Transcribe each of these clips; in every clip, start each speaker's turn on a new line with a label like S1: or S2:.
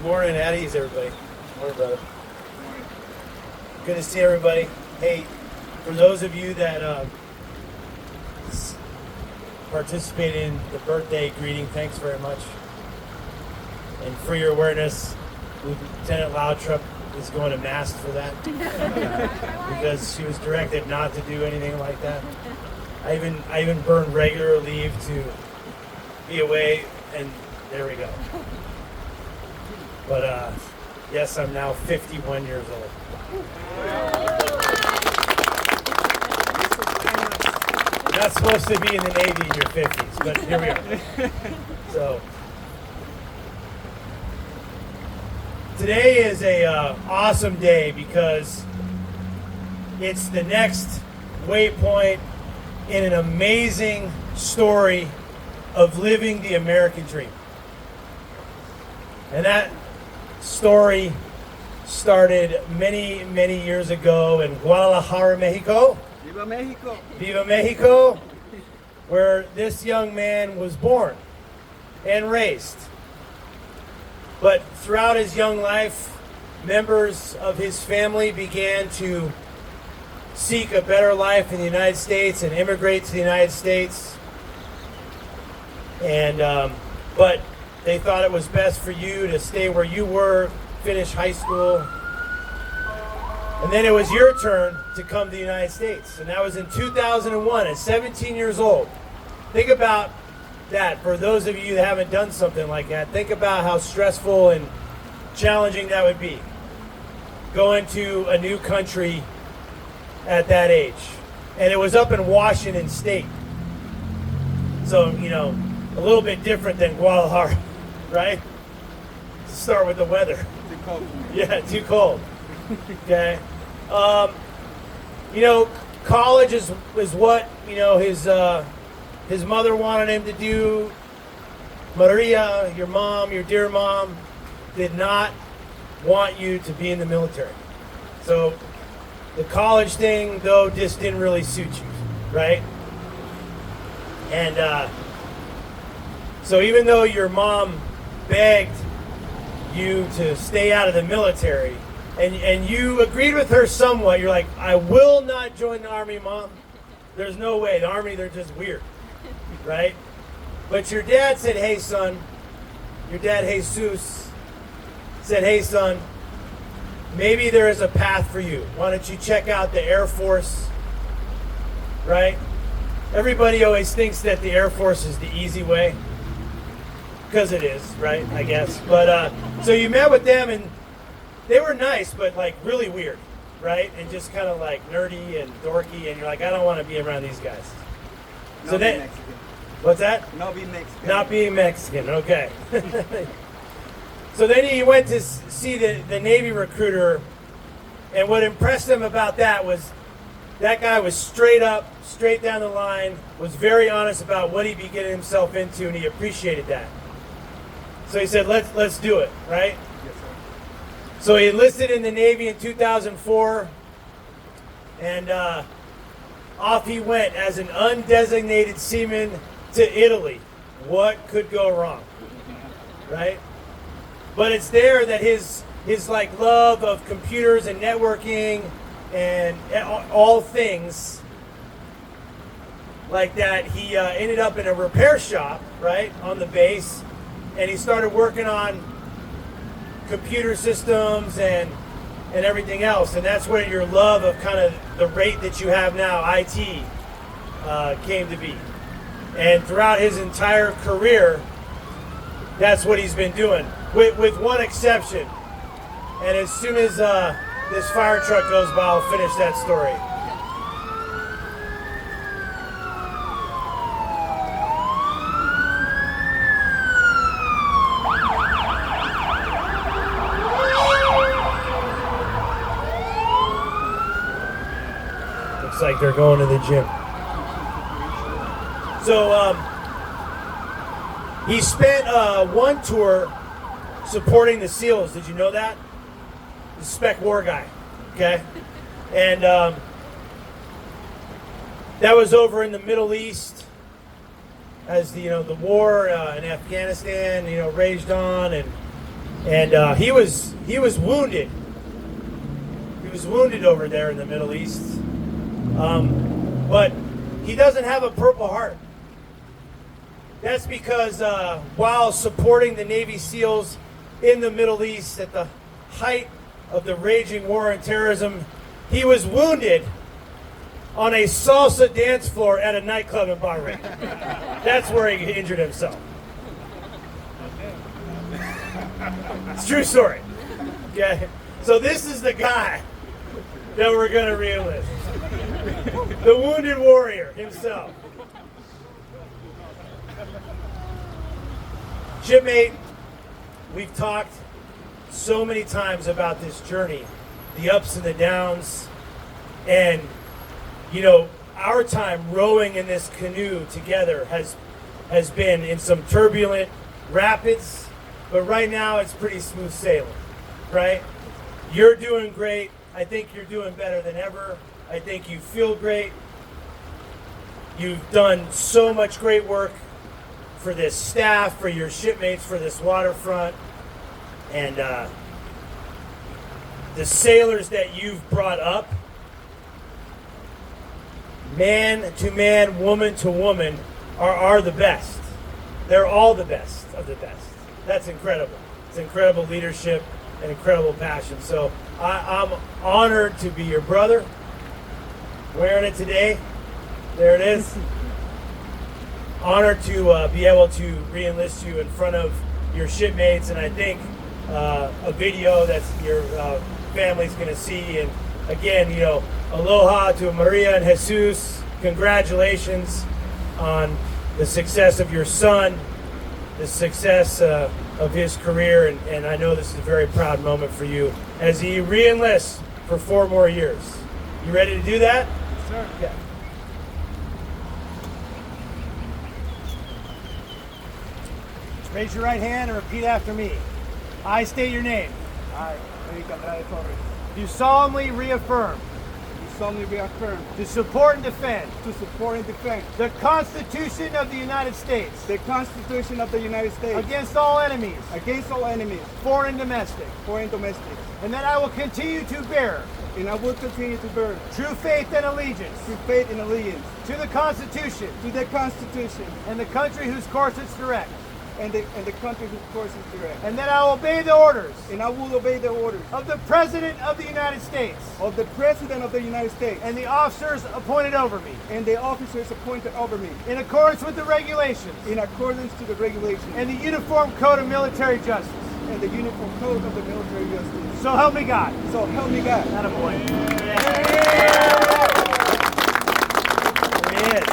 S1: morning, Addie's everybody. Morning, brother. Good to see everybody. Hey, for those of you that participated in the birthday greeting, thanks very much. And for your awareness, Lieutenant Loudtrup is going to mass for that because she was directed not to do anything like that. I even burned regular leave to be away, and there we go. But yes, I'm now 51 years old. You're not supposed to be in the Navy in your 50s, but here we are. So today is a awesome day because it's the next waypoint in an amazing story of living the American dream. And that story started many, many years ago in Guadalajara, Mexico.
S2: Viva Mexico!
S1: Viva Mexico, where this young man was born and raised. But throughout his young life, members of his family began to seek a better life in the United States and immigrate to the United States. And but they thought it was best for you to stay where you were, finish high school, and then it was your turn to come to the United States. And that was in 2001 at 17 years old. Think about that. For those of you that haven't done something like that, think about how stressful and challenging that would be. Going to a new country at that age. And it was up in Washington State. So, you know, a little bit different than Guadalajara, right? To start with the weather.
S2: Too cold.
S1: Yeah, too cold. Okay. You know, college is what, you know, his mother wanted him to do. Maria, your mom, your dear mom, did not want you to be in the military. So the college thing, though, just didn't really suit you, right? And so even though your mom begged you to stay out of the military, and you agreed with her somewhat, you're like, I will not join the Army, Mom. There's no way. The Army, they're just weird, right? But your dad said, hey, son, your dad, Jesus, said, hey, son, maybe there is a path for you. Why don't you check out the Air Force, right? Everybody always thinks that the Air Force is the easy way, because it is, right, I guess. But so you met with them, and they were nice, but like really weird, right? And just kind of like nerdy and dorky, and you're like, I don't want to be around these guys. So then,
S2: Mexican.
S1: what's that?
S2: Not being Mexican.
S1: Not being Mexican, okay. So then he went to see the Navy recruiter, and what impressed him about that was that guy was straight up, straight down the line, was very honest about what he'd be getting himself into, and he appreciated that. So he said, let's do it, right?
S2: Yes, sir.
S1: So he enlisted in the Navy in 2004, and off he went as an undesignated seaman to Italy. What could go wrong, right? But it's there that his like love of computers and networking and all things like that, he ended up in a repair shop, right, on the base, and he started working on computer systems and everything else, and that's where your love of kind of the rate that you have now, IT, came to be. And throughout his entire career, that's what he's been doing, with one exception. And as soon as this fire truck goes by, I'll finish that story. Looks like they're going to the gym. So he spent one tour supporting the SEALs. Did you know that? The spec war guy, okay? And that was over in the Middle East as the war in Afghanistan raged on, and and he was wounded. He was wounded over there in the Middle East, but he doesn't have a Purple Heart. That's because while supporting the Navy SEALs in the Middle East at the height of the raging war on terrorism, he was wounded on a salsa dance floor at a nightclub in Bahrain. That's where he injured himself. It's a true story. Okay? So this is the guy that we're going to re-enlist. The wounded warrior himself. Shipmate, we've talked so many times about this journey, the ups and the downs, and you know, our time rowing in this canoe together has been in some turbulent rapids, but right now it's pretty smooth sailing, right? You're doing great. I think you're doing better than ever. I think you feel great. You've done so much great work for this staff, for your shipmates, for this waterfront, and the sailors that you've brought up, man to man, woman to woman, are the best. They're all the best of the best. That's incredible. It's incredible leadership and incredible passion. So I'm honored to be your brother. Wearing it today. There it is. Honored to be able to re-enlist you in front of your shipmates, and I think a video that your family's going to see. And again, you know, aloha to Maria and Jesus. Congratulations on the success of your son, the success of his career, and I know this is a very proud moment for you as he re-enlists for 4 more years. You ready to do that?
S2: Yes, sir.
S1: Yeah. Raise your right hand and repeat after me. I state your name.
S2: I, Eric Andrade Torres,
S1: Do solemnly reaffirm
S2: do solemnly reaffirm
S1: to support and defend
S2: to support and defend
S1: the Constitution of the United States
S2: the Constitution of the United States
S1: against all enemies,
S2: against all enemies,
S1: foreign and domestic,
S2: foreign and domestic,
S1: and that I will continue to bear
S2: and I will continue to bear
S1: true faith and allegiance
S2: true faith and allegiance
S1: to the Constitution
S2: to the Constitution
S1: and the country whose course it's direct,
S2: and the country whose course is direct,
S1: and that I will obey the orders
S2: and I will obey the orders
S1: of the President of the United States
S2: of the President of the United States
S1: and the officers appointed over me
S2: and the officers appointed over me
S1: in accordance with the regulations
S2: in accordance to the regulations
S1: and the Uniform Code of Military Justice.
S2: and the Uniform Code of the Military Justice.
S1: So help me God.
S2: So help me God.
S1: Attaboy. There he is.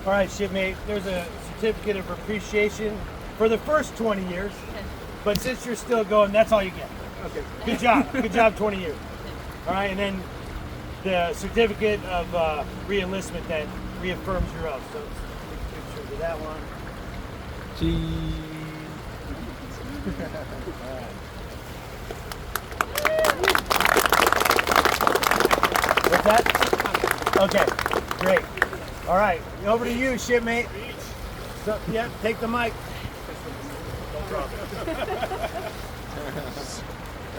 S1: All right, shipmate, there's a certificate of appreciation for the first 20 years, but since you're still going, that's all you get.
S2: Okay.
S1: Good job. Good job, 20 years. All right, and then the certificate of re-enlistment that reaffirms your oath. So let's take pictures of that one. What's that? Okay, great. All right, over to you, shipmate. So, yeah, take the mic. No problem.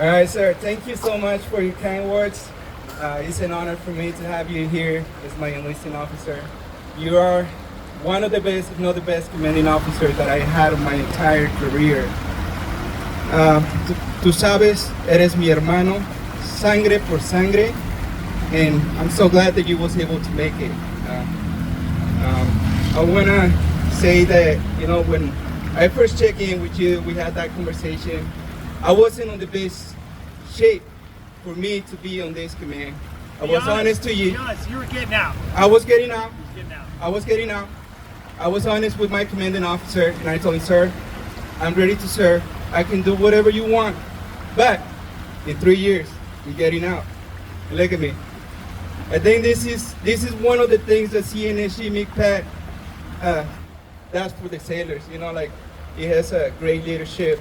S3: All right, sir. Thank you so much for your kind words. It's an honor for me to have you here as my enlisting officer. You are one of the best, if not the best, commanding officer that I had in my entire career. Tú sabes, eres mi hermano, sangre por sangre, and I'm so glad that you was able to make it. I wanna say that, you know, when I first checked in with you, we had that conversation. I wasn't on the best shape for me to be on this command. I was honest to you.
S1: Be honest, you were getting out.
S3: I was getting out.
S1: Getting out.
S3: I was getting out. I was honest with my commanding officer, and I told him, sir, I'm ready to serve. I can do whatever you want, but in 3 years, you're getting out. And look at me. I think this is one of the things that CNSG MIGPAD does for the sailors. You know, like it has a great leadership.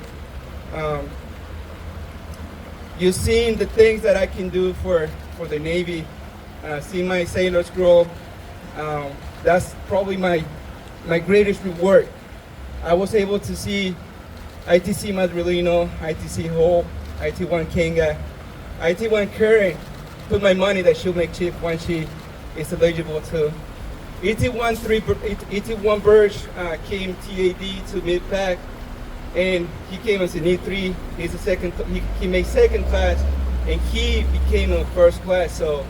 S3: You've seen the things that I can do for the Navy. See my sailors grow. that's probably my greatest reward. I was able to see ITC Madrileno, ITC Hole, IT1 Kenga, IT1 Karen put my money that she'll make chief when she is eligible to. ET1 Birch came TAD to mid-pack, and he came as an E3. He's a second. He made second class, and he became a first class. So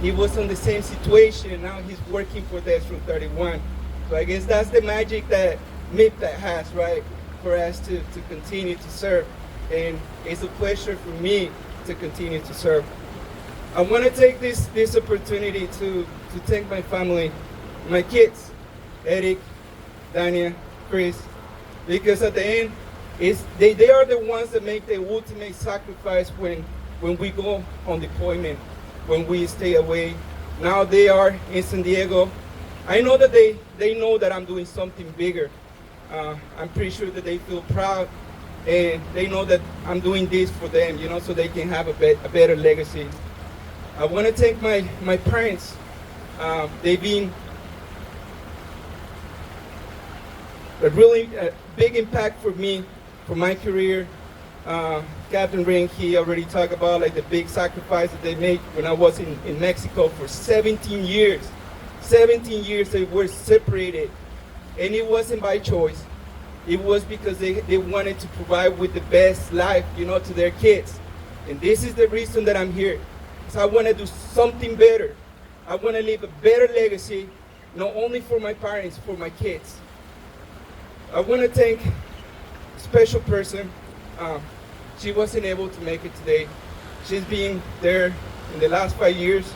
S3: he was in the same situation, and now he's working for the from 31. So I guess that's the magic that mid-pack has, right, for us to continue to serve. And it's a pleasure for me to continue to serve. I want to take this opportunity to thank my family, my kids, Eric, Dania, Chris, because at the end, they are the ones that make the ultimate sacrifice when we go on deployment, when we stay away. Now they are in San Diego. I know that they know that I'm doing something bigger. I'm pretty sure that they feel proud, and they know that I'm doing this for them, you know, so they can have a better legacy. I want to thank my parents. They've been a really big impact for me, for my career. Captain Ring, he already talked about like the big sacrifice that they made when I was in Mexico for 17 years. 17 years they were separated, and it wasn't by choice. It was because they wanted to provide with the best life, you know, to their kids. And this is the reason that I'm here. So I want to do something better. I want to leave a better legacy, not only for my parents, for my kids. I want to thank a special person. She wasn't able to make it today. She's been there in the last 5 years.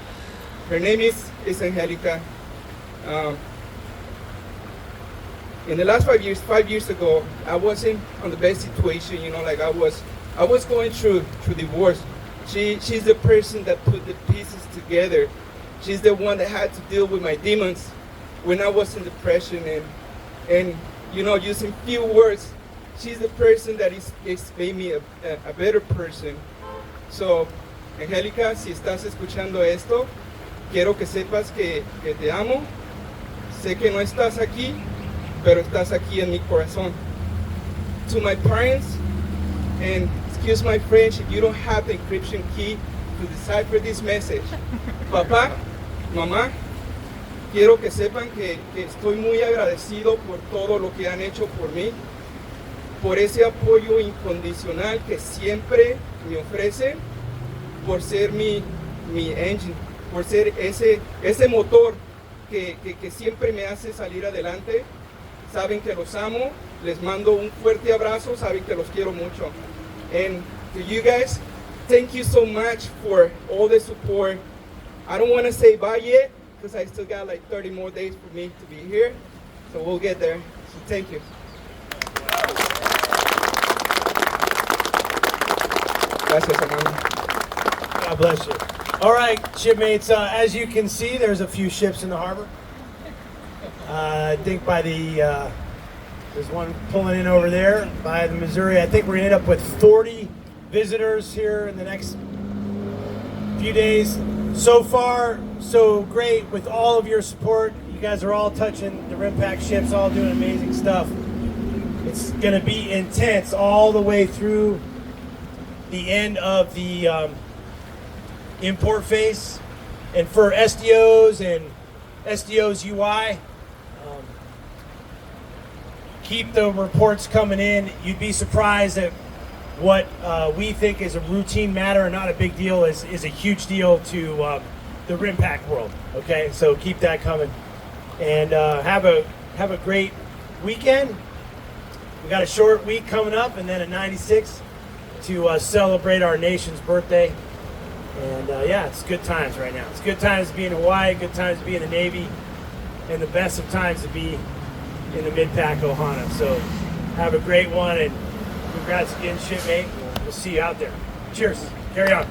S3: Her name is Angelica. In the last 5 years ago, I wasn't on the best situation, you know, like I was going through divorce. She's the person that put the pieces together. She's the one that had to deal with my demons when I was in depression, and you know, using few words, she's the person that is made me a better person. So, Angélica, si estás escuchando esto, quiero que sepas que te amo. Sé que no estás aquí, pero estás aquí en mi corazón. To my parents, and excuse my French if you don't have the encryption key to decipher this message. Papá, mamá, quiero que sepan que estoy muy agradecido por todo lo que han hecho por mí, por ese apoyo incondicional que siempre me ofrecen, por ser mi engine, por ser ese motor que siempre me hace salir adelante. Saben que los amo, les mando un fuerte abrazo, saben que los quiero mucho. And to you guys, thank you so much for all the support. I don't want to say bye yet, because I still got like 30 more days for me to be here. So we'll get there. So thank you. Gracias, hermano.
S1: God bless you. All right, shipmates, as you can see, there's a few ships in the harbor. I think by there's one pulling in over there by the Missouri. I think we're going to end up with 40 visitors here in the next few days. So far, so great with all of your support. You guys are all touching the RIMPAC ships, all doing amazing stuff. It's going to be intense all the way through the end of the import phase. And for SDOs and SDOs UI, keep the reports coming in. You'd be surprised at what we think is a routine matter and not a big deal is a huge deal to the RIMPAC world. Okay, so keep that coming, and have a great weekend. We got a short week coming up, and then a 96 to celebrate our nation's birthday. And yeah, it's good times right now. It's good times to be in Hawaii, good times to be in the Navy, and the best of times to be in the mid-pack Ohana. So have a great one, and congrats again, shipmate. We'll see you out there. Cheers. Carry on.